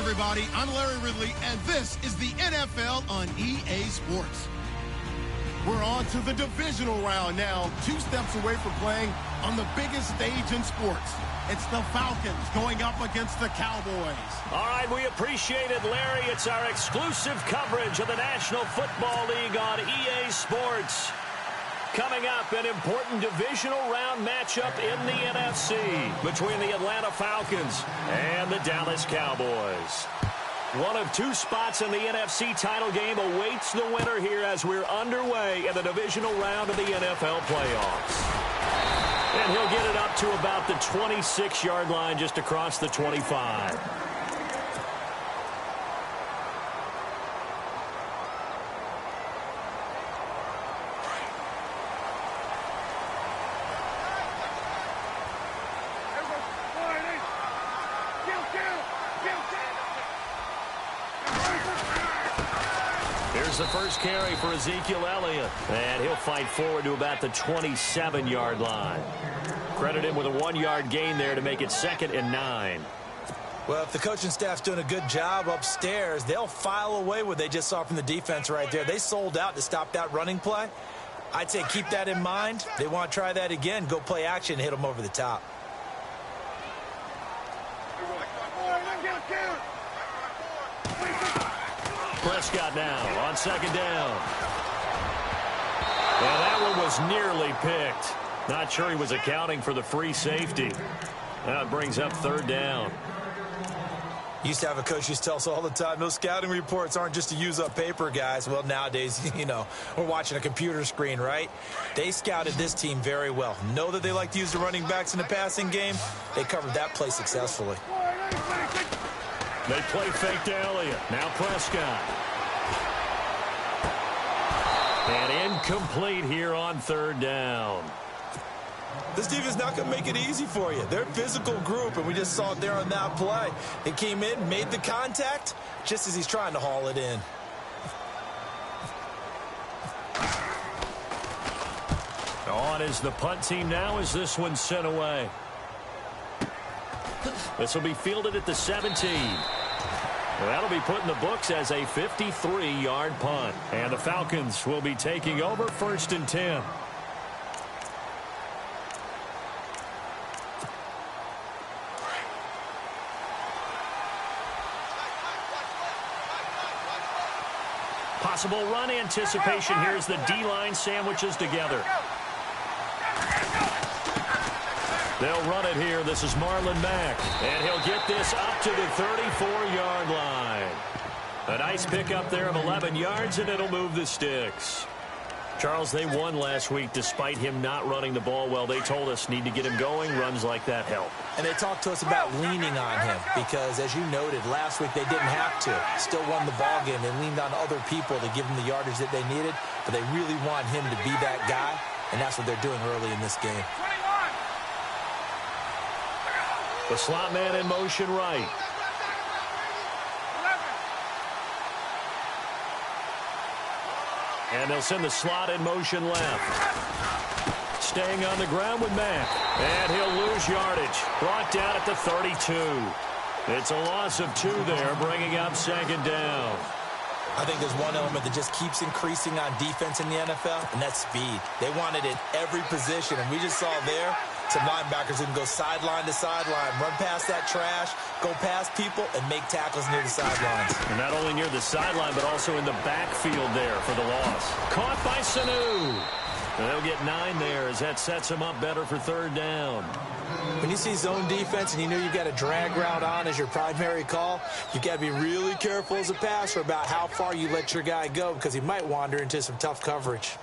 everybody. I'm Larry Ridley, and this is the NFL on EA Sports. We're on to the divisional round now, 2 steps away from playing on the biggest stage in sports. It's the Falcons going up against the Cowboys. All right, we appreciate it, Larry. It's our exclusive coverage of the National Football League on EA Sports. Coming up, an important divisional round matchup in the NFC between the Atlanta Falcons and the Dallas Cowboys. One of 2 spots in the NFC title game awaits the winner here as we're underway in the divisional round of the NFL playoffs. And he'll get it up to about the 26-yard line just across the 25. Here's the first carry for Ezekiel Elliott. And he'll fight forward to about the 27-yard line. Credit him with a 1-yard gain there to make it 2nd and 9. Well, if the coaching staff's doing a good job upstairs, they'll file away what they just saw from the defense right there. They sold out to stop that running play. I'd say keep that in mind. They want to try that again. Go play action and hit them over the top. Prescott now on 2nd down. And that one was nearly picked. Not sure he was accounting for the free safety. Now it brings up 3rd down. Used to have a coach used to tell us all the time, those scouting reports aren't just to use up paper, guys. Well, nowadays, you know, we're watching a computer screen, right? They scouted this team very well. Know that they like to use the running backs in the passing game. They covered that play successfully. They play fake to Elliott. Now Prescott. And incomplete here on 3rd down. This defense not going to make it easy for you. They're a physical group, and we just saw it there on that play. They came in, made the contact, just as he's trying to haul it in. On is the punt team now as this one's sent away. This will be fielded at the 17. Well, that'll be put in the books as a 53-yard punt. And the Falcons will be taking over 1st and 10. Possible run anticipation here as the D-line sandwiches together. They'll run it here. This is Marlon Mack. And he'll get this up to the 34-yard line. A nice pickup there of 11 yards, and it'll move the sticks. Charles, they won last week despite him not running the ball well. They told us need to get him going. Runs like that help. And they talked to us about leaning on him because, as you noted, last week they didn't have to. Still won the ball game. They leaned on other people to give them the yardage that they needed, but they really want him to be that guy, and that's what they're doing early in this game. The slot man in motion right. And they'll send the slot in motion left. Staying on the ground with Mack. And he'll lose yardage. Brought down at the 32. It's a loss of 2 there, bringing up 2nd down. I think there's one element that just keeps increasing on defense in the NFL, and that's speed. They want it in every position, and we just saw there some linebackers who can go sideline to sideline, run past that trash, go past people, and make tackles near the sidelines. And not only near the sideline, but also in the backfield there for the loss. Caught by Sanu. And they'll get 9 there as that sets them up better for 3rd down. When you see zone defense and you know you've got a drag route on as your primary call, you've got to be really careful as a passer about how far you let your guy go because he might wander into some tough coverage.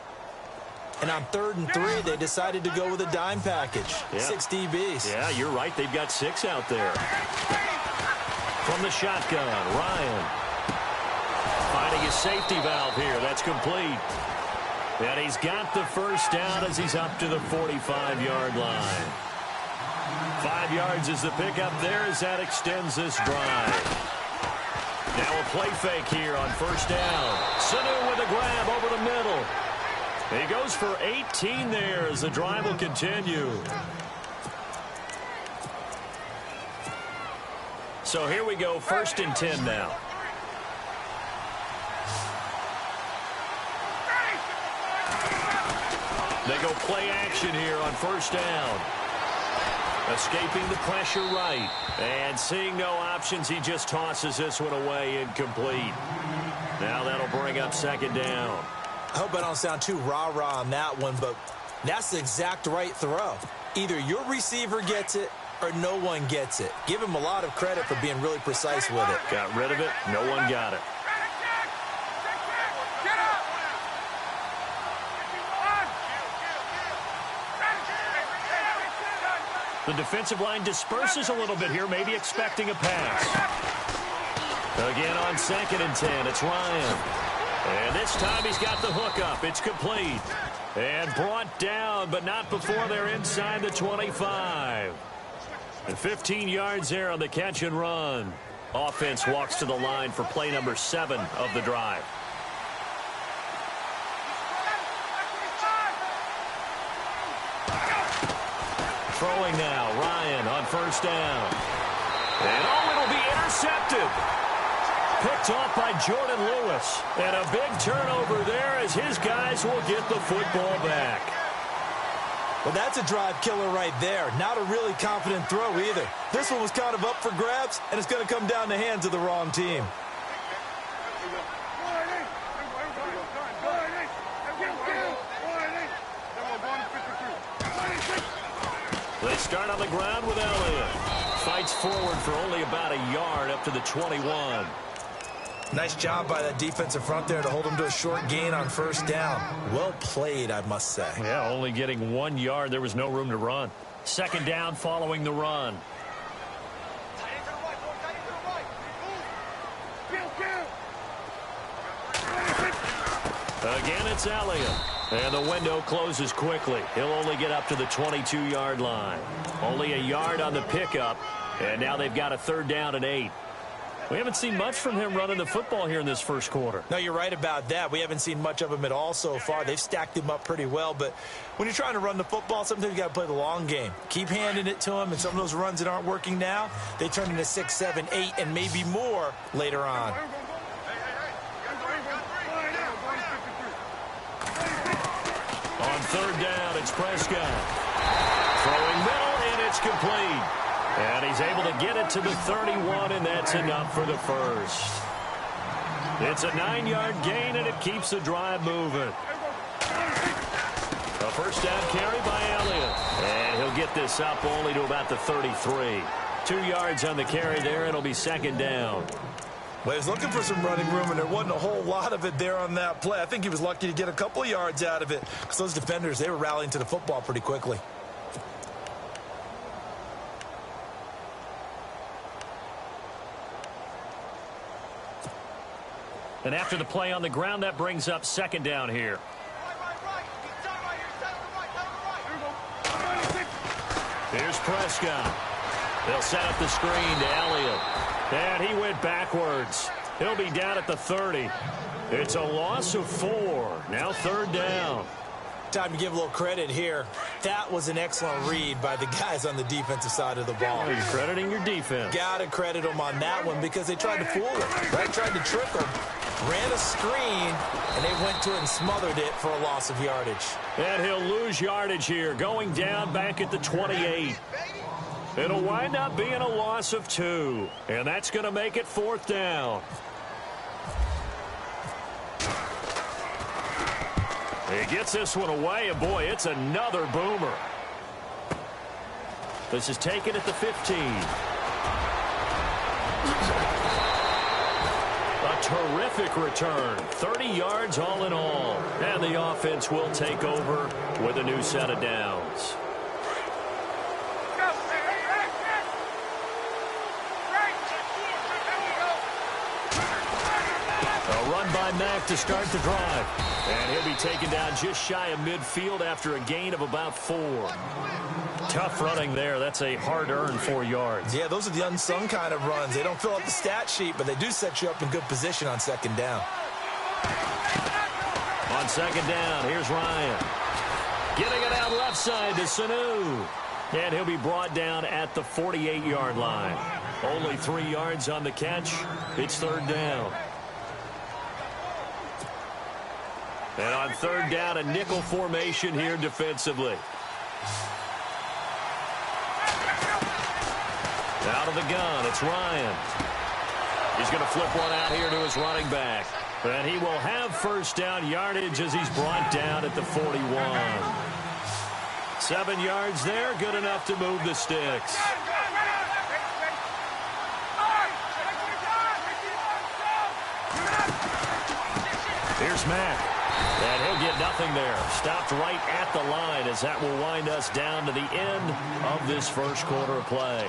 And on 3rd and 3, they decided to go with a dime package. Yeah. 6 DBs. Yeah, you're right. They've got 6 out there. From the shotgun, Ryan. Finding his safety valve here. That's complete. And he's got the first down as he's up to the 45-yard line. 5 yards is the pickup there as that extends this drive. Now a play fake here on 1st down. Sanu with a grab over the middle. He goes for 18 there as the drive will continue. So here we go, 1st and 10 now. They go play action here on 1st down. Escaping the pressure right. And seeing no options, he just tosses this one away incomplete. Now that'll bring up 2nd down. I hope I don't sound too rah-rah on that one, but that's the exact right throw. Either your receiver gets it or no one gets it. Give him a lot of credit for being really precise with it. Got rid of it. No one got it. The defensive line disperses a little bit here, maybe expecting a pass. Again on 2nd and 10, it's Ryan. And this time he's got the hook up. It's complete. And brought down, but not before they're inside the 25. And 15 yards there on the catch and run. Offense walks to the line for play number 7 of the drive. Throwing now, Ryan on 1st down. And it'll be intercepted. Picked off by Jordan Lewis. And a big turnover there as his guys will get the football back. Well, that's a drive killer right there. Not a really confident throw either. This one was kind of up for grabs, and it's going to come down the hands of the wrong team. They start on the ground with Elliott. Fights forward for only about a yard up to the 21. Nice job by that defensive front there to hold him to a short gain on 1st down. Well played, I must say. Yeah, only getting 1 yard. There was no room to run. 2nd down following the run. Again, it's Elliott. And the window closes quickly. He'll only get up to the 22-yard line. Only a yard on the pickup. And now they've got a 3rd down and 8. We haven't seen much from him running the football here in this 1st quarter. No, you're right about that. We haven't seen much of him at all so far. They've stacked him up pretty well. But when you're trying to run the football, sometimes you got to play the long game. Keep handing it to him. And some of those runs that aren't working now, they turn into 6, 7, 8, and maybe more later on. On 3rd down, it's Prescott. Throwing middle, and it's complete. And he's able to get it to the 31, and that's enough for the 1st. It's a 9-yard gain, and it keeps the drive moving. A 1st down carry by Elliott. And he'll get this up only to about the 33. 2 yards on the carry there, and it'll be 2nd down. Well, he was looking for some running room, and there wasn't a whole lot of it there on that play. I think he was lucky to get a couple yards out of it because those defenders, they were rallying to the football pretty quickly. And after the play on the ground, that brings up 2nd down here. Here's Prescott. They'll set up the screen to Elliott. And he went backwards. He'll be down at the 30. It's a loss of 4. Now 3rd down. Time to give a little credit here. That was an excellent read by the guys on the defensive side of the ball. You're crediting your defense. Got to credit them on that one because they tried to fool him, right? Tried to trick him. Ran a screen, and they went to it and smothered it for a loss of yardage. And he'll lose yardage here, going down back at the 28. It'll wind up being a loss of 2. And that's going to make it 4th down. He gets this one away, and boy, it's another boomer. This is taken at the 15. A terrific return. 30 yards all in all. And the offense will take over with a new set of downs. A run by Mack to start the drive. And he'll be taken down just shy of midfield after a gain of about 4. Tough running there. That's a hard-earned 4 yards. Yeah, those are the unsung kind of runs. They don't fill up the stat sheet, but they do set you up in good position on 2nd down. On 2nd down, here's Ryan. Getting it out left side to Sanu. And he'll be brought down at the 48-yard line. Only 3 yards on the catch. It's third down. And on third down, a nickel formation here defensively. Out of the gun, it's Ryan. He's going to flip one out here to his running back. And he will have first down yardage as he's brought down at the 41. 7 yards there, good enough to move the sticks. Here's Mack. And he'll get nothing there. Stopped right at the line as that will wind us down to the end of this first quarter of play.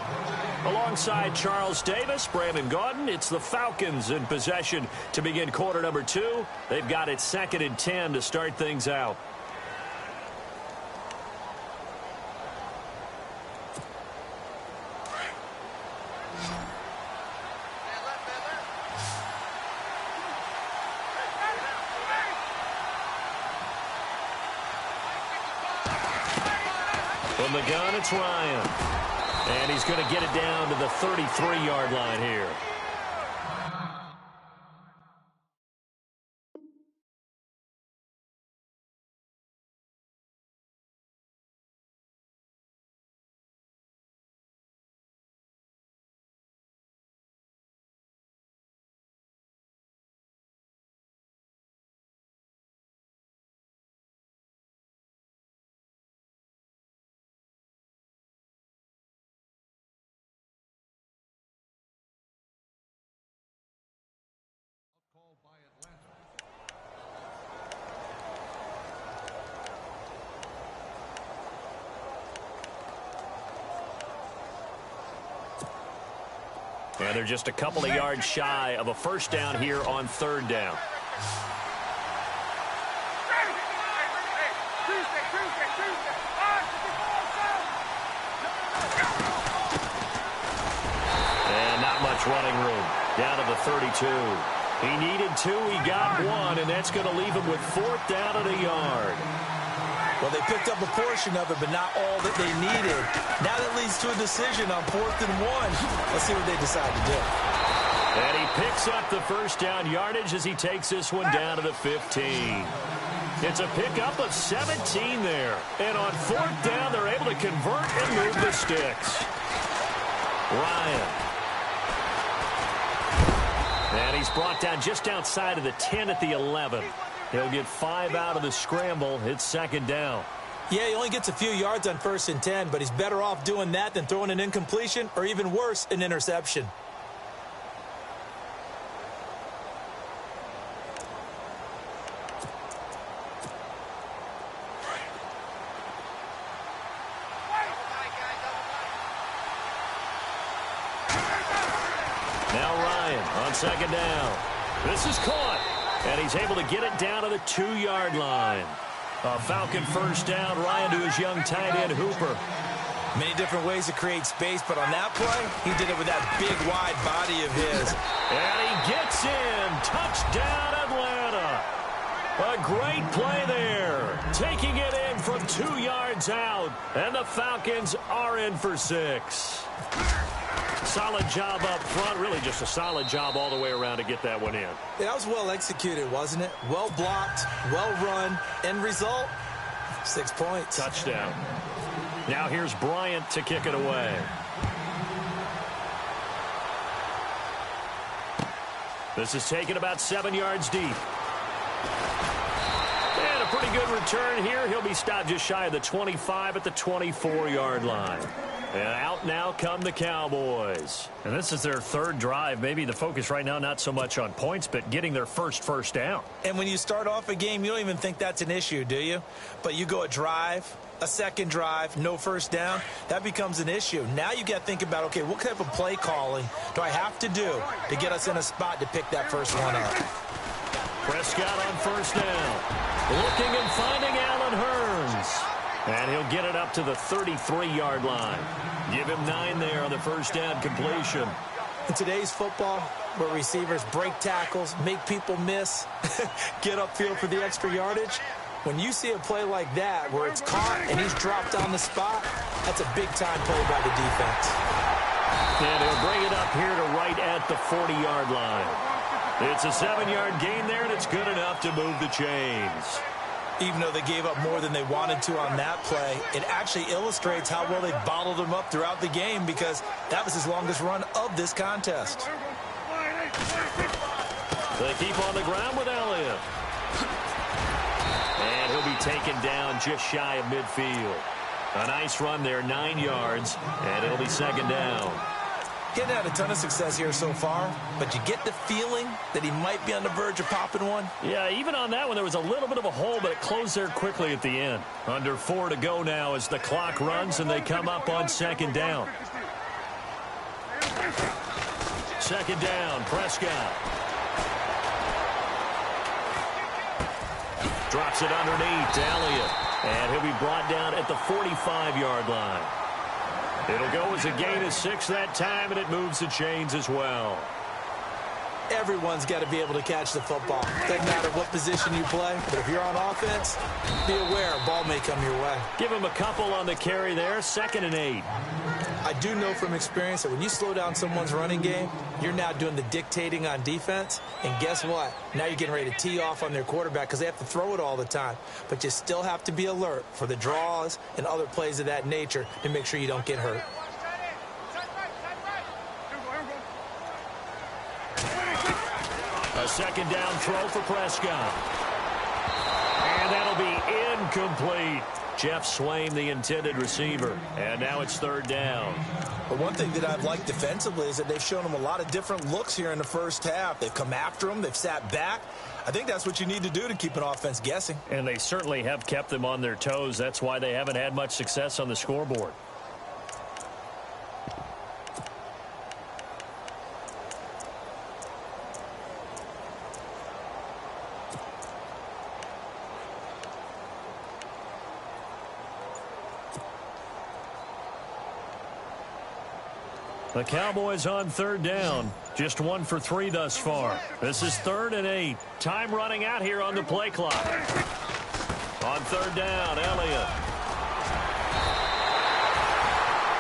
Alongside Charles Davis, Brandon Gaudin, it's the Falcons in possession to begin quarter number 2. They've got it 2nd and 10 to start things out. From the gun, it's Ryan. And he's going to get it down to the 33-yard line here. And they're just a couple of yards shy of a first down here on third down. And not much running room. Down to the 32. He needed 2, he got 1, and that's going to leave him with 4th down and a yard. Well, they picked up a portion of it, but not all that they needed. Now that leads to a decision on 4th and 1. Let's see what they decide to do. And he picks up the first down yardage as he takes this one down to the 15. It's a pickup of 17 there. And on 4th down, they're able to convert and move the sticks. Ryan. And he's brought down just outside of the 10 at the 11. He'll get 5 out of the scramble. It's 2nd down. Yeah, he only gets a few yards on 1st and 10, but he's better off doing that than throwing an incompletion or even worse, an interception. Now Ryan on 2nd down. This is caught. And he's able to get it down to the 2-yard line. A Falcon first down. Ryan to his young tight end, Hooper. Many different ways to create space, but on that play, he did it with that big, wide body of his. And he gets in. Touchdown, Atlanta. A great play there. Taking it in from 2 yards out. And the Falcons are in for 6. Solid job up front. Really just a solid job all the way around to get that one in. Yeah, that was well executed, wasn't it? Well blocked, well run. End result, 6 points. Touchdown. Now here's Bryant to kick it away. This is taken about 7 yards deep. And a pretty good return here. He'll be stopped just shy of the 25 at the 24-yard line. And out now come the Cowboys. And this is their 3rd drive. Maybe the focus right now not so much on points, but getting their first down. And when you start off a game, you don't even think that's an issue, do you? But you go a drive, a 2nd drive, no first down, that becomes an issue. Now you got to think about, okay, what type of play calling do I have to do to get us in a spot to pick that first one up? Prescott on first down. Looking and finding Allen Hurns. And he'll get it up to the 33-yard line. Give him 9 there on the first down completion. In today's football, where receivers break tackles, make people miss, get upfield for the extra yardage, When you see a play like that where it's caught and he's dropped on the spot, that's a big-time play by the defense. And he'll bring it up here to right at the 40-yard line. It's a 7-yard gain there, and it's good enough to move the chains. Even though they gave up more than they wanted to on that play, it actually illustrates how well they bottled him up throughout the game because that was his longest run of this contest. They keep on the ground with Elliott. And he'll be taken down just shy of midfield. A nice run there, 9 yards, and it'll be second down. Getting had a ton of success here so far, but you get the feeling that he might be on the verge of popping one. Yeah, even on that one, there was a little bit of a hole, but it closed there quickly at the end. Under 4 to go now as the clock runs, and they come up on second down. Second down, Prescott. Drops it underneath to Elliott, and he'll be brought down at the 45-yard line. It'll go as a gain of 6 that time, and it moves the chains as well. Everyone's got to be able to catch the football. Doesn't matter what position you play, but if you're on offense, be aware a ball may come your way. Give him a couple on the carry there, 2nd and 8. I do know from experience that when you slow down someone's running game, you're now doing the dictating on defense. And guess what? Now you're getting ready to tee off on their quarterback because they have to throw it all the time. But you still have to be alert for the draws and other plays of that nature to make sure you don't get hurt. A second down throw for Prescott. And that'll be incomplete. Jeff Swain, the intended receiver. And now it's 3rd down. But one thing that I've liked defensively is that they've shown him a lot of different looks here in the first half. They've come after him. They've sat back. I think that's what you need to do to keep an offense guessing. And they certainly have kept them on their toes. That's why they haven't had much success on the scoreboard. The Cowboys on 3rd down. Just 1 for 3 thus far. This is 3rd and 8. Time running out here on the play clock. On 3rd down, Elliott.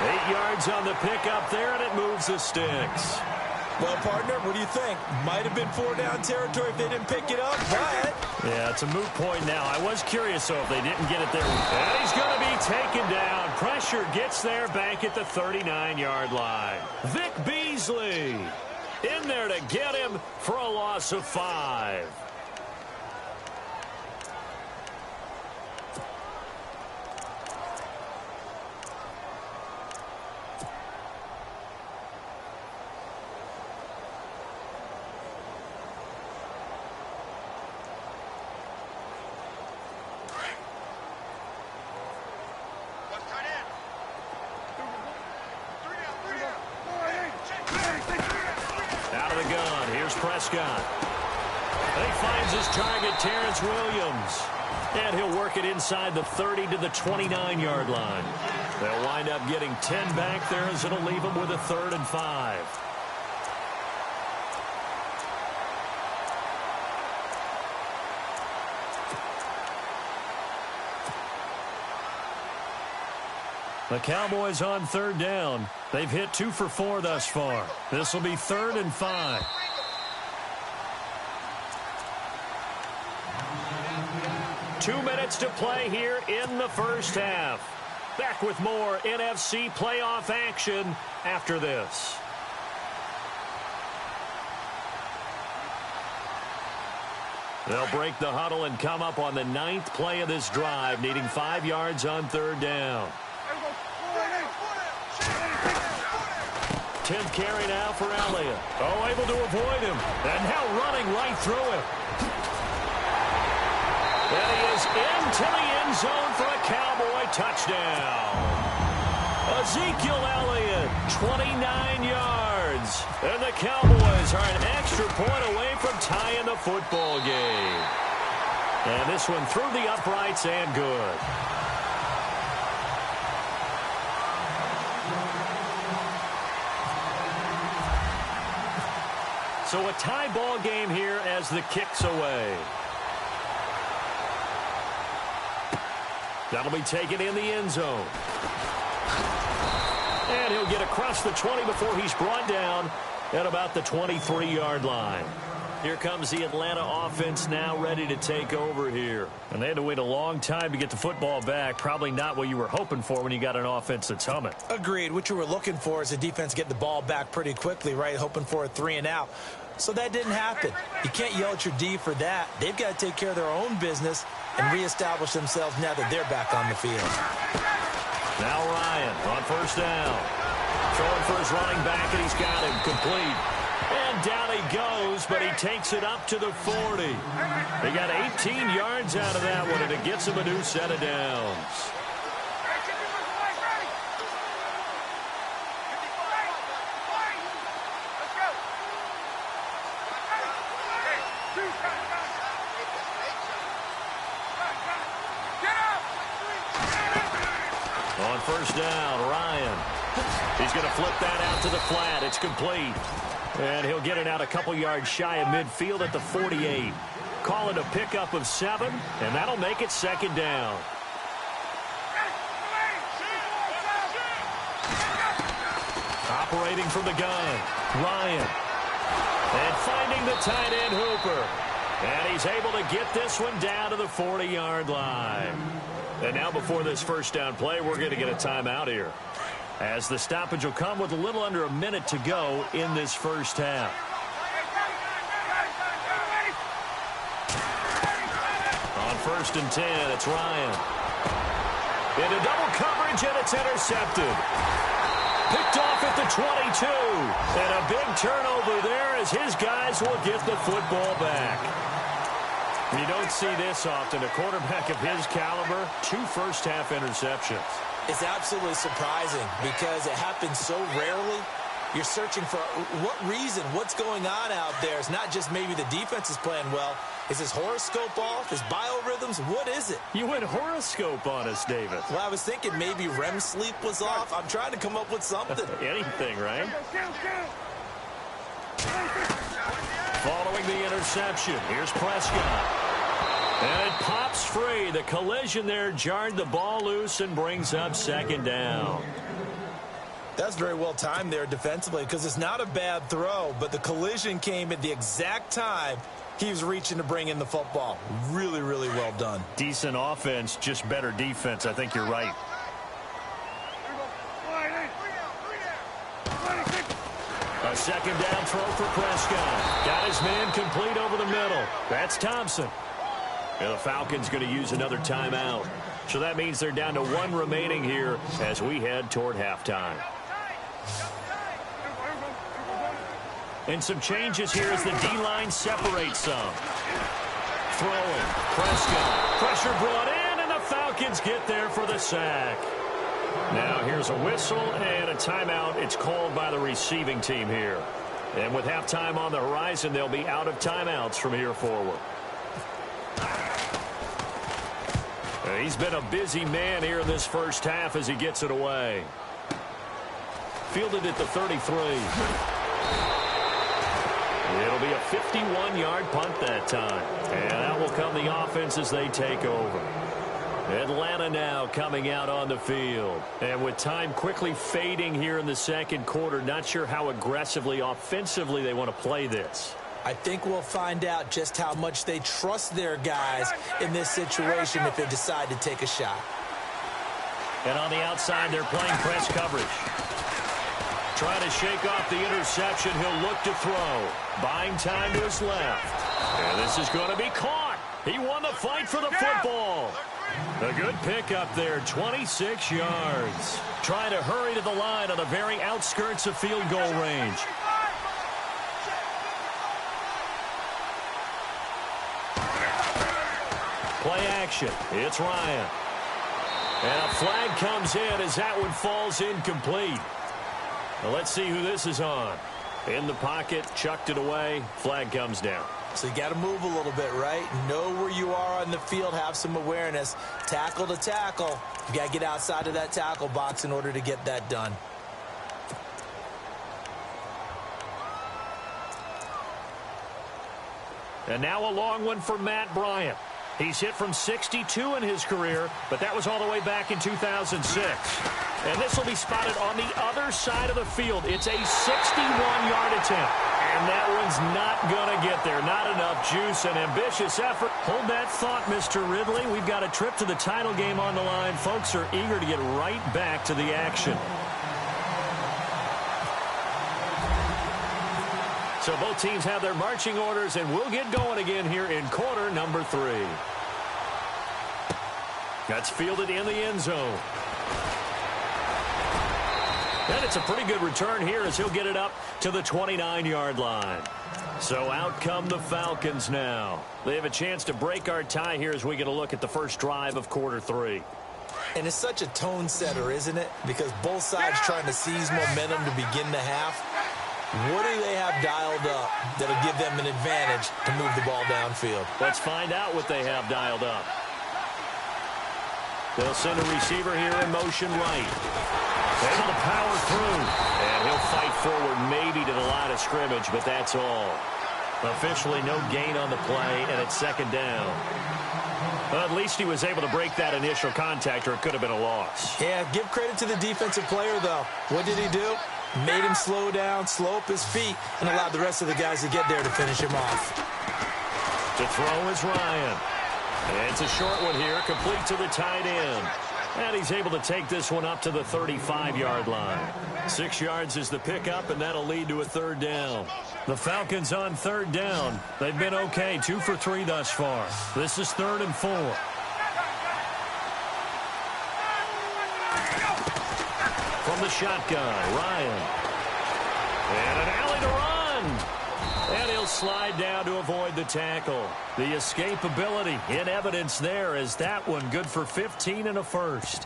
8 yards on the pickup there, and it moves the sticks. Well, partner, what do you think? Might have been 4-down territory if they didn't pick it up, but... Yeah, it's a moot point now. I was curious, though, if they didn't get it there. And he's going to be taken down. Pressure gets there back at the 39-yard line. Vic Beasley in there to get him for a loss of 5. Prescott. And he finds his target, Terrence Williams. And he'll work it inside the 30 to the 29-yard line. They'll wind up getting 10 back there as it'll leave them with a 3rd and 5. The Cowboys on 3rd down. They've hit 2 for 4 thus far. This will be 3rd and 5. Two minutes to play here in the first half. Back with more NFC playoff action after this. They'll break the huddle and come up on the 9th play of this drive, needing 5 yards on 3rd down. 10th carry now for Elliott. Oh, able to avoid him. And now running right through him. And he is into the end zone for a Cowboy touchdown. Ezekiel Elliott, 29 yards. And the Cowboys are an extra point away from tying the football game. And this one through the uprights and good. So a tie ball game here as the kick's away. That'll be taken in the end zone. And he'll get across the 20 before he's brought down at about the 23-yard line. Here comes the Atlanta offense now ready to take over here. And they had to wait a long time to get the football back. Probably not what you were hoping for when you got an offense that's humming. Agreed. What you were looking for is a defense getting the ball back pretty quickly, right? Hoping for a 3-and-out. So that didn't happen. You can't yell at your D for that. They've got to take care of their own business and reestablish themselves now that they're back on the field. Now Ryan on first down. Throwing for his running back, and he's got him complete. And down he goes, but he takes it up to the 40. He got 18 yards out of that one, and it gets him a new set of downs. On first down, Ryan. He's going to flip that out to the flat. It's complete. And he'll get it out a couple yards shy of midfield at the 48. Call it a pickup of 7, and that'll make it second down. Operating from the gun, Ryan. And finding the tight end, Hooper. And he's able to get this one down to the 40-yard line. And now before this first down play, we're going to get a timeout here, as the stoppage will come with a little under a minute to go in this first half. On first and 10, it's Ryan. Into double coverage, and it's intercepted. Picked off at the 22. And a big turnover there as his guys will get the football back. You don't see this often. A quarterback of his caliber, 2 first-half interceptions. It's absolutely surprising because it happens so rarely. You're searching for what reason, what's going on out there. It's not just maybe the defense is playing well. Is his horoscope off? His biorhythms? What is it? You went horoscope on us, David. Well, I was thinking maybe REM sleep was off. I'm trying to come up with something. Anything, right? Following the interception, here's Prescott. And it pops free. The collision there jarred the ball loose and brings up second down. That's very well timed there defensively because it's not a bad throw, but the collision came at the exact time he was reaching to bring in the football. Really, really well done. Decent offense, just better defense. I think you're right. A second down throw for Prescott. Got his man complete over the middle. That's Thompson. And the Falcons going to use another timeout. So that means they're down to 1 remaining here as we head toward halftime. And some changes here as the D-line separates some. Throwing. Prescott. Pressure brought in, and the Falcons get there for the sack. Now here's a whistle and a timeout. It's called by the receiving team here. And with halftime on the horizon, they'll be out of timeouts from here forward. He's been a busy man here in this first half as he gets it away. Fielded at the 33. It'll be a 51-yard punt that time. And out will come the offense as they take over. Atlanta now coming out on the field. And with time quickly fading here in the second quarter, not sure how aggressively, offensively they want to play this. I think we'll find out just how much they trust their guys in this situation if they decide to take a shot. And on the outside, they're playing press coverage. Trying to shake off the interception. He'll look to throw. Buying time to his left. And this is going to be caught. He won the fight for the football. A good pickup there, 26 yards. Trying to hurry to the line on the very outskirts of field goal range. Play action. It's Ryan. And a flag comes in as that one falls incomplete. Well, let's see who this is on. In the pocket, chucked it away. Flag comes down. So you got to move a little bit, right? Know where you are on the field. Have some awareness. Tackle to tackle. You got to get outside of that tackle box in order to get that done. And now a long one for Matt Bryant. He's hit from 62 in his career, but that was all the way back in 2006. And this will be spotted on the other side of the field. It's a 61-yard attempt. And that one's not going to get there. Not enough juice and ambitious effort. Hold that thought, Mr. Ridley. We've got a trip to the title game on the line. Folks are eager to get right back to the action. So both teams have their marching orders, and we'll get going again here in quarter number 3. That's fielded in the end zone. And it's a pretty good return here as he'll get it up to the 29-yard line. So out come the Falcons now. They have a chance to break our tie here as we get a look at the first drive of quarter 3. And it's such a tone setter, isn't it? Because both sides trying to seize momentum to begin the half. What do they have dialed up that'll give them an advantage to move the ball downfield? Let's find out what they have dialed up. They'll send a receiver here in motion right. Able to power through. And he'll fight forward maybe to the line of scrimmage, but that's all. Officially no gain on the play, and it's second down. Well, at least he was able to break that initial contact, or it could have been a loss. Yeah, give credit to the defensive player, though. What did he do? Made him slow down, slow up his feet, and allowed the rest of the guys to get there to finish him off. To throw is Ryan. It's a short one here, complete to the tight end. And he's able to take this one up to the 35-yard line. 6 yards is the pickup, and that'll lead to a third down. The Falcons on third down. They've been okay, 2 for 3 thus far. This is 3rd and 4. From the shotgun, Ryan. And an alley to run. And he'll slide down to avoid the tackle. The escapability in evidence there as that one good for 15 and a first.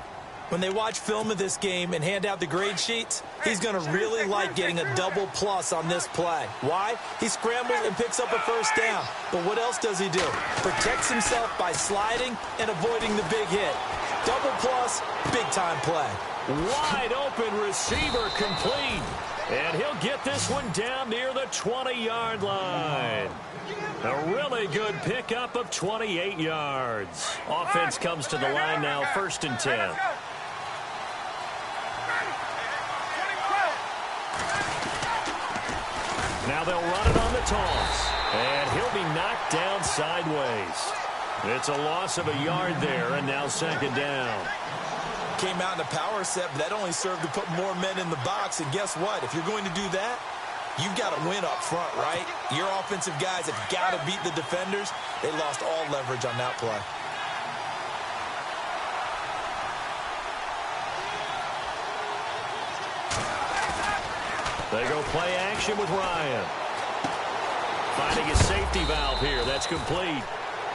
When they watch film of this game and hand out the grade sheets, he's going to really like getting a double plus on this play. Why? He scrambles and picks up a first down. But what else does he do? Protects himself by sliding and avoiding the big hit. Double plus, big-time play. Wide open receiver complete. And he'll get this one down near the 20-yard line. A really good pickup of 28 yards. Offense comes to the line now, 1st and 10. Now they'll run it on the toss. And he'll be knocked down sideways. It's a loss of a yard there, and now 2nd down. Came out in a power set, but that only served to put more men in the box. And guess what? If you're going to do that, you've got to win up front, right? Your offensive guys have got to beat the defenders. They lost all leverage on that play. They go play action with Ryan. Finding a safety valve here. That's complete.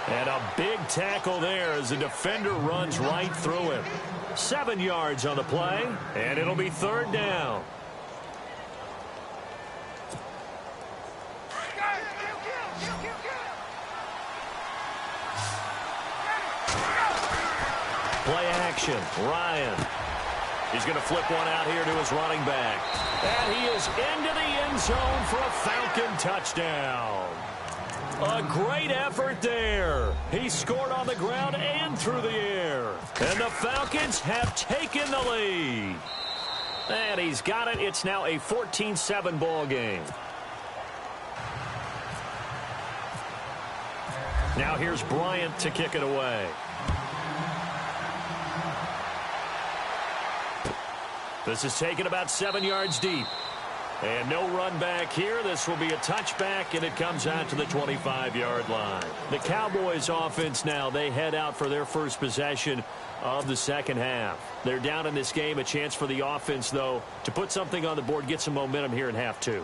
And a big tackle there as the defender runs right through him. 7 yards on the play, and it'll be 3rd down. Play action, Ryan. He's going to flip one out here to his running back. And he is into the end zone for a Falcon touchdown. A great effort there. He scored on the ground and through the air. And the Falcons have taken the lead. And he's got it. It's now a 14-7 ball game. Now here's Bryant to kick it away. This is taken about 7 yards deep. And no run back here. This will be a touchback, and it comes out to the 25-yard line. The Cowboys offense now, they head out for their first possession of the second half. They're down in this game. A chance for the offense, though, to put something on the board, get some momentum here in half 2.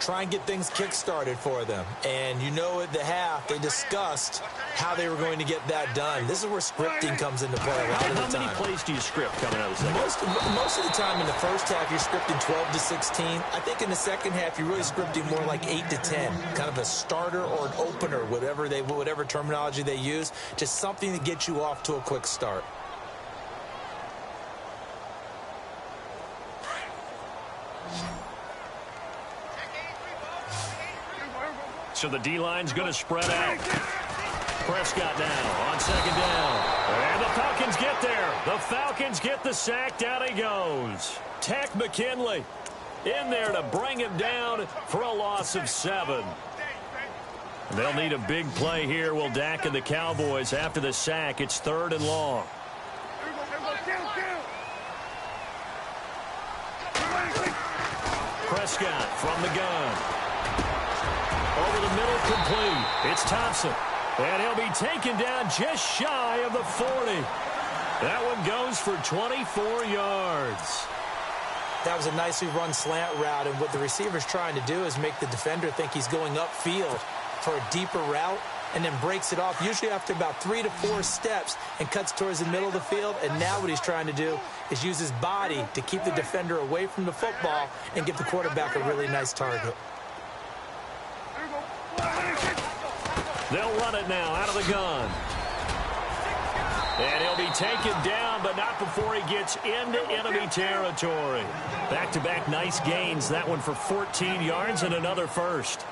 Try and get things kick-started for them. And you know at the half, they discussed how they were going to get that done. This is where scripting comes into play a lot of the time. How many plays do you script coming out of the second? Most of the time in the first half, you're scripting 12 to 16. I think in the second half, you're really scripting more like 8 to 10. Kind of a starter or an opener, whatever terminology they use. Just something to get you off to a quick start. So the D-line's going to spread out. Prescott now on second down. And the Falcons get there. The Falcons get the sack. Down he goes. Tech McKinley in there to bring him down for a loss of 7. They'll need a big play here, will Dak and the Cowboys. After the sack, it's 3rd and long. Prescott from the gun. Over the middle, complete. It's Thompson. And he'll be taken down just shy of the 40. That one goes for 24 yards. That was a nicely run slant route, and what the receiver's trying to do is make the defender think he's going upfield for a deeper route, and then breaks it off, usually after about 3 to 4 steps, and cuts towards the middle of the field. And now what he's trying to do is use his body to keep the defender away from the football and give the quarterback a really nice target. They'll run it now out of the gun. And he'll be taken down, but not before he gets into enemy territory. Back-to-back nice gains. That one for 14 yards and another first.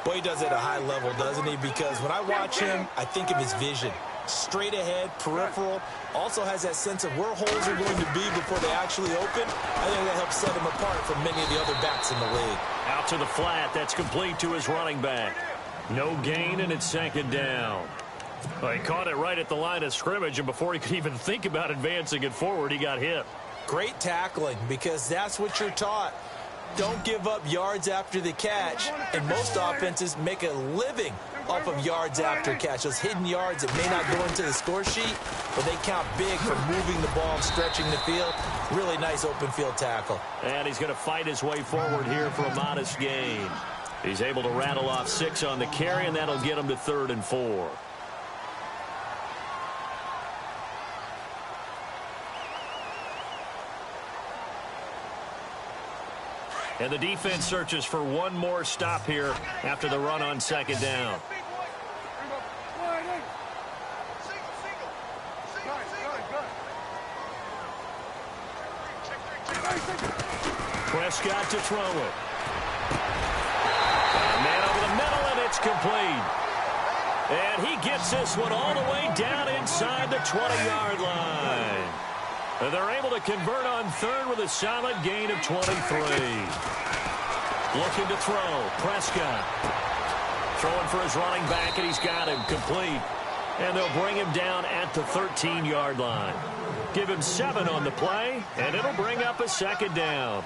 Boy, he does it at a high level, doesn't he? Because when I watch him, I think of his vision. Straight ahead, peripheral. Also has that sense of where holes are going to be before they actually open. I think that helps set him apart from many of the other backs in the league. Out to the flat. That's complete to his running back. No gain, and it's 2nd down. Well, he caught it right at the line of scrimmage, and before he could even think about advancing it forward, he got hit. Great tackling, because that's what you're taught. Don't give up yards after the catch, and most offenses make a living off of yards after catch. Those hidden yards that may not go into the score sheet, but they count big for moving the ball and stretching the field. Really nice open field tackle. And he's going to fight his way forward here for a modest gain. He's able to rattle off 6 on the carry, and that'll get him to 3rd and 4. And the defense searches for one more stop here after the run on 2nd down. Prescott to throw it. Man over the middle, and it's complete. And he gets this one all the way down inside the 20-yard line. And they're able to convert on 3rd with a solid gain of 23. Looking to throw. Prescott. Throwing for his running back, and he's got him complete. And they'll bring him down at the 13-yard line. Give him 7 on the play, and it'll bring up a 2nd down.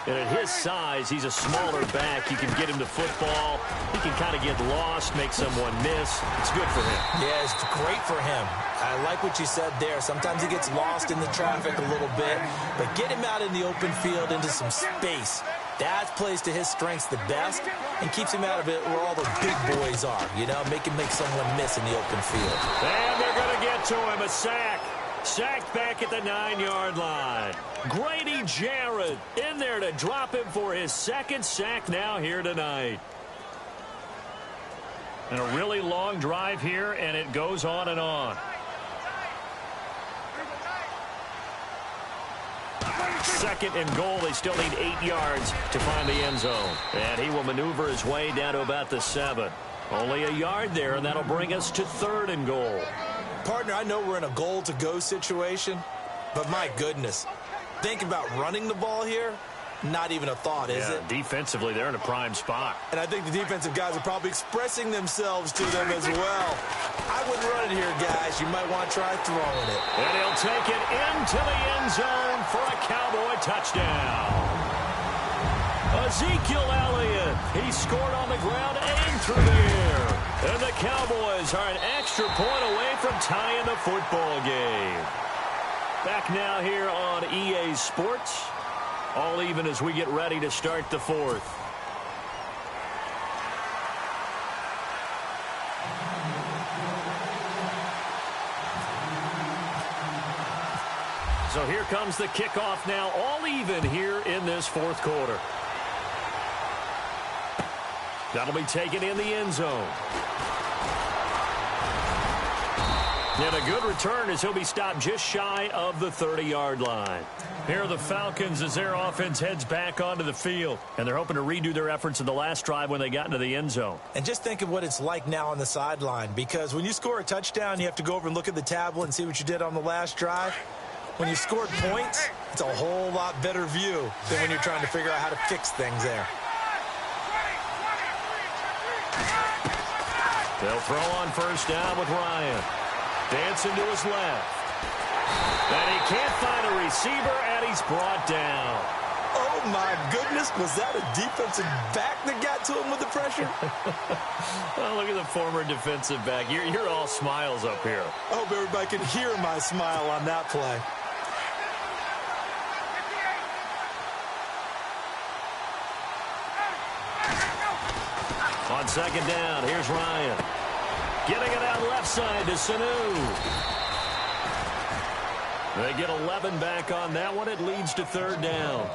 And at his size, he's a smaller back. You can get him to football. He can kind of get lost, make someone miss. It's good for him. Yeah, it's great for him. I like what you said there. Sometimes he gets lost in the traffic a little bit, but get him out in the open field into some space. That plays to his strengths the best and keeps him out of it where all the big boys are. You know, make him make someone miss in the open field. And they're going to get to him. A sack. Sacked back at the 9-yard line. Grady Jarrett in there to drop him for his 2nd sack now here tonight. And a really long drive here, and it goes on and on. 2nd and goal. They still need 8 yards to find the end zone. And he will maneuver his way down to about the 7. Only a yard there, and that'll bring us to 3rd and goal. Partner, I know we're in a goal-to-go situation, but my goodness, think about running the ball here. Not even a thought, is it? Defensively, they're in a prime spot. And I think the defensive guys are probably expressing themselves to them as well. I wouldn't run it here, guys. You might want to try throwing it. And he'll take it into the end zone for a Cowboy touchdown. Ezekiel Elliott. He scored on the ground and through the air. And the Cowboys are an extra point away from tying the football game. Back now here on EA Sports. All even as we get ready to start the 4th. So here comes the kickoff now, all even here in this 4th quarter. That'll be taken in the end zone. And a good return as he'll be stopped just shy of the 30-yard line. Here are the Falcons as their offense heads back onto the field. And they're hoping to redo their efforts in the last drive when they got into the end zone. And just think of what it's like now on the sideline, because when you score a touchdown, you have to go over and look at the tablet and see what you did on the last drive. When you scored points, it's a whole lot better view than when you're trying to figure out how to fix things there. They'll throw on first down with Ryan. Dancing to his left. And he can't find a receiver, and he's brought down. Oh, my goodness. Was that a defensive back that got to him with the pressure? Well, look at the former defensive back. You're all smiles up here. I hope everybody can hear my smile on that play. On second down, here's Ryan. Getting it out left side to Sanu. They get 11 back on that one. It leads to third down.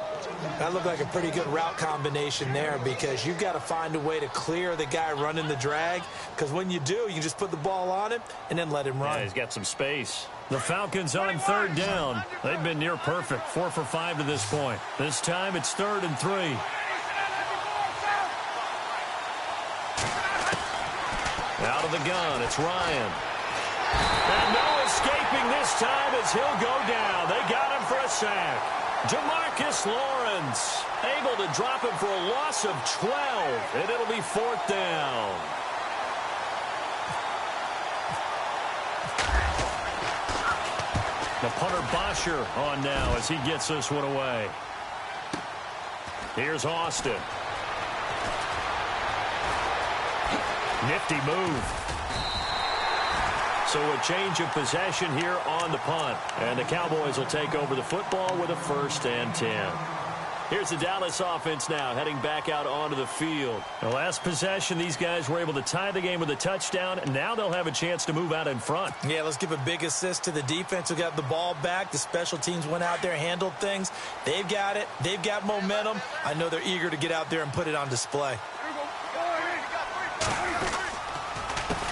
That looked like a pretty good route combination there, because you've got to find a way to clear the guy running the drag, because when you do, you can just put the ball on him and then let him run. Yeah, he's got some space. The Falcons on third down. They've been near perfect, 4 for 5 to this point. This time it's 3rd and 3. Out of the gun, it's Ryan. And no escaping this time as he'll go down. They got him for a sack. Jamarcus Lawrence able to drop him for a loss of 12, and it'll be 4th down. The punter Bosher on now as he gets this one away. Here's Austin. Nifty move. So a change of possession here on the punt. And the Cowboys will take over the football with a 1st and 10. Here's the Dallas offense now heading back out onto the field. The last possession, these guys were able to tie the game with a touchdown, and now they'll have a chance to move out in front. Yeah, let's give a big assist to the defense who got the ball back. The special teams went out there, handled things. They've got it. They've got momentum. I know they're eager to get out there and put it on display.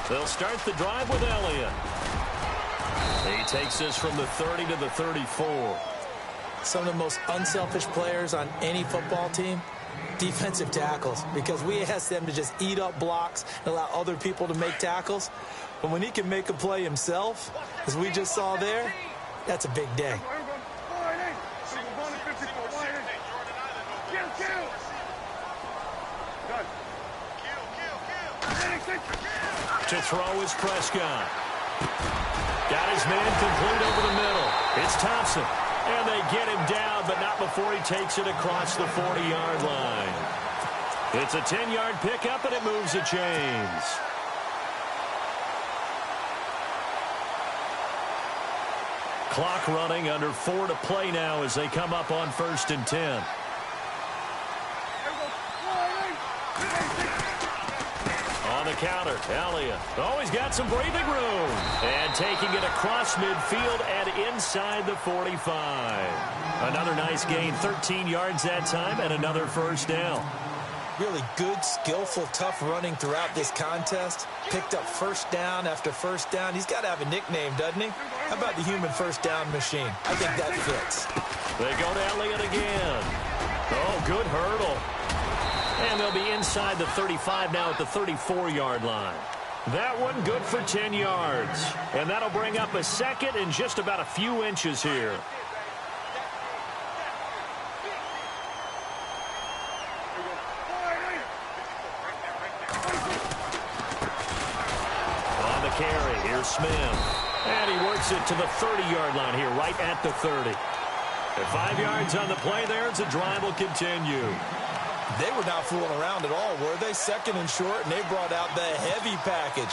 They'll start the drive with Elliott. He takes this from the 30 to the 34. Some of the most unselfish players on any football team, defensive tackles, because we ask them to just eat up blocks and allow other people to make tackles. But when he can make a play himself, as we just saw there, that's a big day. To throw is Prescott. Got his man complete over the middle. It's Thompson. And they get him down, but not before he takes it across the 40-yard line. It's a 10-yard pickup, and it moves the chains. Clock running, under 4 to play now as they come up on 1st and 10. On the counter, Elliott. Oh, he's got some breathing room. And taking it across midfield and inside the 45. Another nice gain, 13 yards that time, and another 1st down. Really good, skillful, tough running throughout this contest. Picked up 1st down after 1st down. He's got to have a nickname, doesn't he? How about the human 1st down machine? I think that fits. They go to Elliott again. Oh, good hurdle. And they'll be inside the 35 now at the 34-yard line. That one good for 10 yards. And that'll bring up a 2nd and just about a few inches here. On the carry, here's Smith. And he works it to the 30-yard line here, right at the 30. At 5 yards on the play there, the drive will continue. They were not fooling around at all, were they? 2nd and short, and they brought out the heavy package.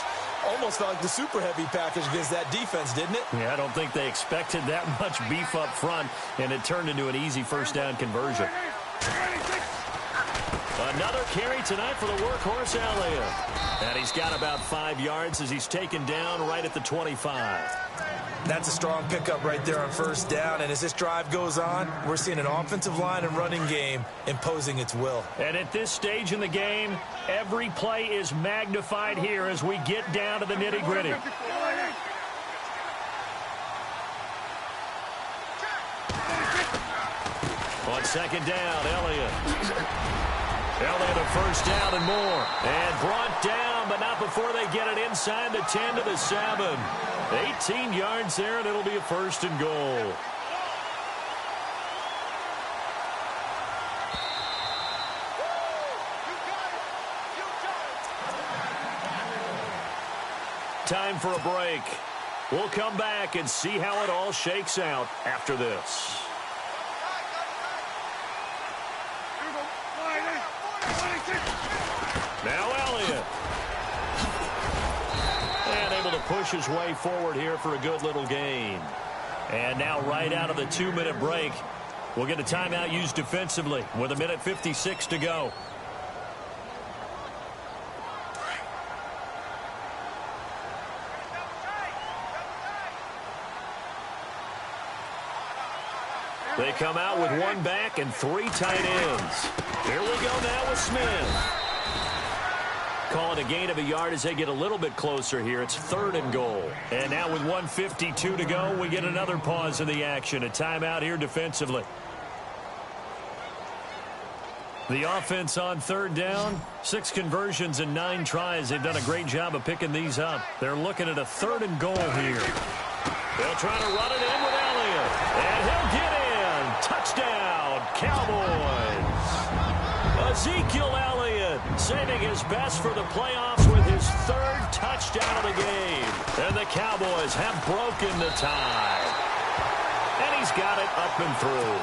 Almost felt like the super heavy package against that defense, didn't it? Yeah, I don't think they expected that much beef up front, and it turned into an easy 1st down conversion. Another carry tonight for the workhorse Elliott. And he's got about 5 yards as he's taken down right at the 25. That's a strong pickup right there on 1st down. And as this drive goes on, we're seeing an offensive line and running game imposing its will. And at this stage in the game, every play is magnified here as we get down to the nitty-gritty. second down, Elliott. Elliott a first down and more. And brought down, but not before they get it inside the 10 to the 7. 18 yards there, and it'll be a first and goal. Time for a break. We'll come back and see how it all shakes out after this. Now Elliott. And able to push his way forward here for a good little gain. And now right out of the 2-minute break, we'll get a timeout used defensively with 1:56 to go. They come out with 1 back and 3 tight ends. Here we go now with Smith. Calling a gain of a yard as they get a little bit closer here. It's 3rd and goal. And now with 1:52 to go, we get another pause in the action. A timeout here defensively. The offense on 3rd down, 6 conversions and 9 tries. They've done a great job of picking these up. They're looking at a 3rd and goal here. They'll try to run it in with Elliott. And he'll get in. Touchdown, Cowboys. Ezekiel Elliott saving his best for the playoffs with his 3rd touchdown of the game. And the Cowboys have broken the tie. And he's got it up and through.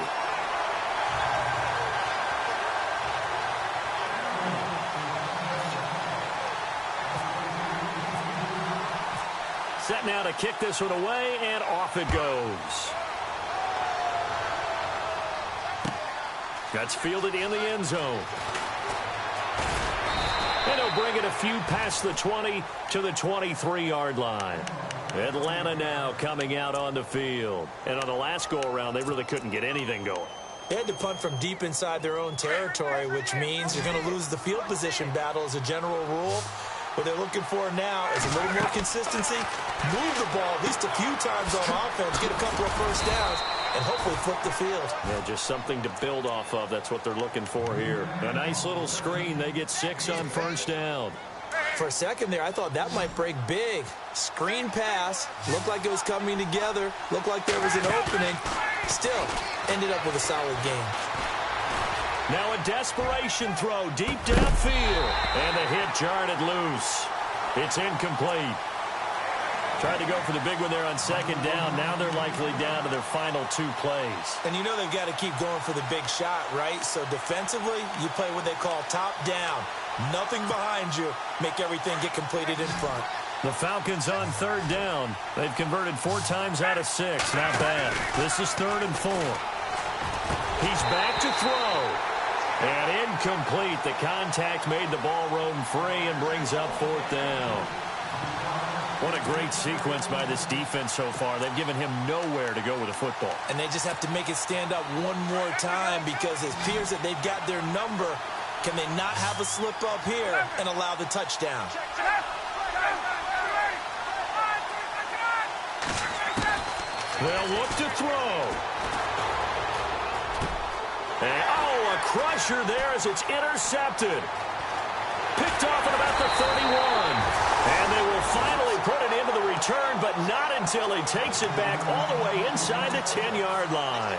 Set now to kick this one away, and off it goes. That's fielded in the end zone. And he'll bring it a few past the 20 to the 23-yard line. Atlanta now coming out on the field. And on the last go-around, they really couldn't get anything going. They had to punt from deep inside their own territory, which means you're going to lose the field position battle as a general rule. What they're looking for now is a little more consistency, move the ball at least a few times on offense, get a couple of first downs, and hopefully flip the field. Yeah, just something to build off of. That's what they're looking for here. A nice little screen. They get 6 on first down. For a second there, I thought that might break big. Screen pass. Looked like it was coming together. Looked like there was an opening. Still, ended up with a solid game. Now a desperation throw deep downfield. And the hit jarred it loose. It's incomplete. Tried to go for the big one there on 2nd down. Now they're likely down to their final 2 plays. And you know they've got to keep going for the big shot, right? So defensively, you play what they call top down. Nothing behind you. Make everything get completed in front. The Falcons on 3rd down. They've converted 4 times out of 6. Not bad. This is 3rd and 4. He's back to throw. And incomplete. The contact made the ball roam free and brings up 4th down. What a great sequence by this defense so far. They've given him nowhere to go with the football. And they just have to make it stand up one more time because it appears that they've got their number. Can they not have a slip up here and allow the touchdown? They'll look to throw. And, a crusher there as it's intercepted. Picked off at about the 31. And they will finally put it into the return, but not until he takes it back all the way inside the 10-yard line.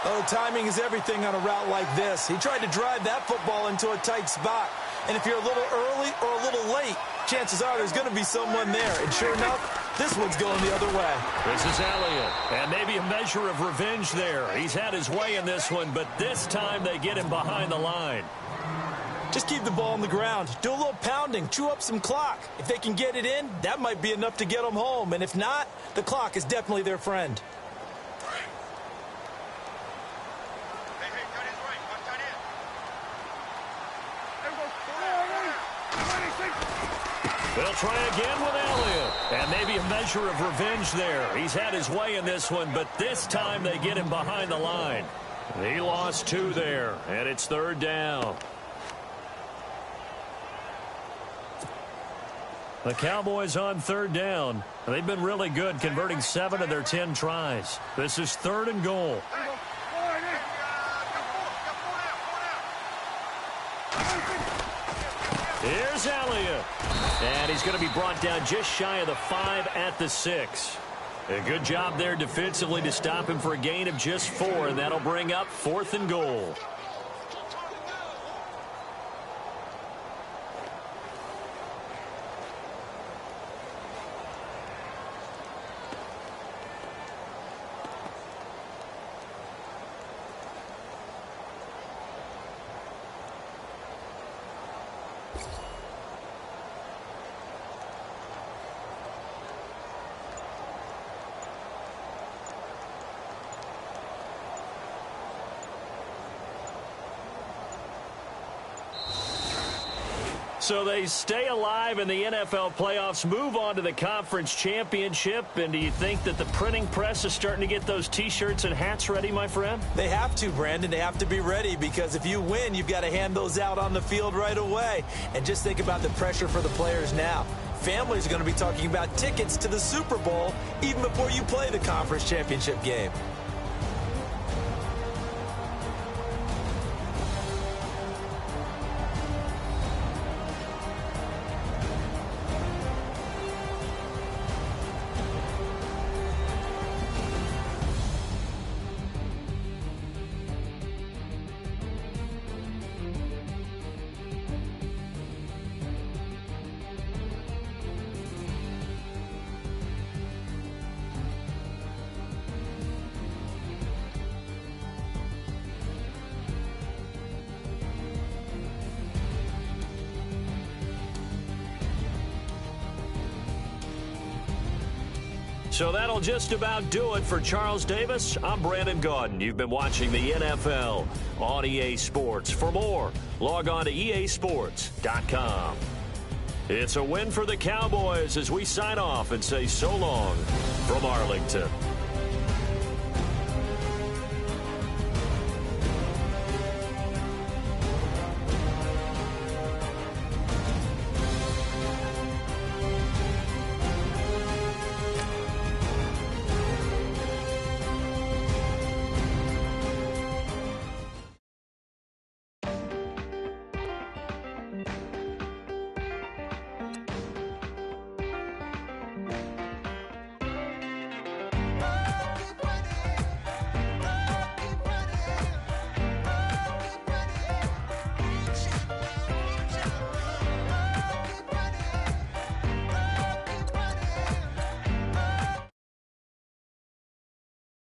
Oh, timing is everything on a route like this. He tried to drive that football into a tight spot. And if you're a little early or a little late, chances are there's going to be someone there. And sure enough, this one's going the other way. This is Elliott. And maybe a measure of revenge there. He's had his way in this one, but this time they get him behind the line. Just keep the ball on the ground. Do a little pounding. Chew up some clock. If they can get it in, that might be enough to get them home. And if not, the clock is definitely their friend. They'll try again with Elliott. And maybe a measure of revenge there. He's had his way in this one, but this time they get him behind the line. He lost 2 there, and it's 3rd down. The Cowboys on 3rd down. They've been really good, converting 7 of their 10 tries. This is 3rd and goal. Here's Elliott. And he's going to be brought down just shy of the 5 at the 6. A good job there defensively to stop him for a gain of just 4, and that'll bring up 4th and goal. So they stay alive in the NFL playoffs, move on to the conference championship. And do you think that the printing press is starting to get those T-shirts and hats ready, my friend? They have to, Brandon. They have to be ready because if you win, you've got to hand those out on the field right away. And just think about the pressure for the players now. Families are going to be talking about tickets to the Super Bowl even before you play the conference championship game. So that'll just about do it for Charles Davis. I'm Brandon Gaudin. You've been watching the NFL on EA Sports. For more, log on to easports.com. It's a win for the Cowboys as we sign off and say so long from Arlington.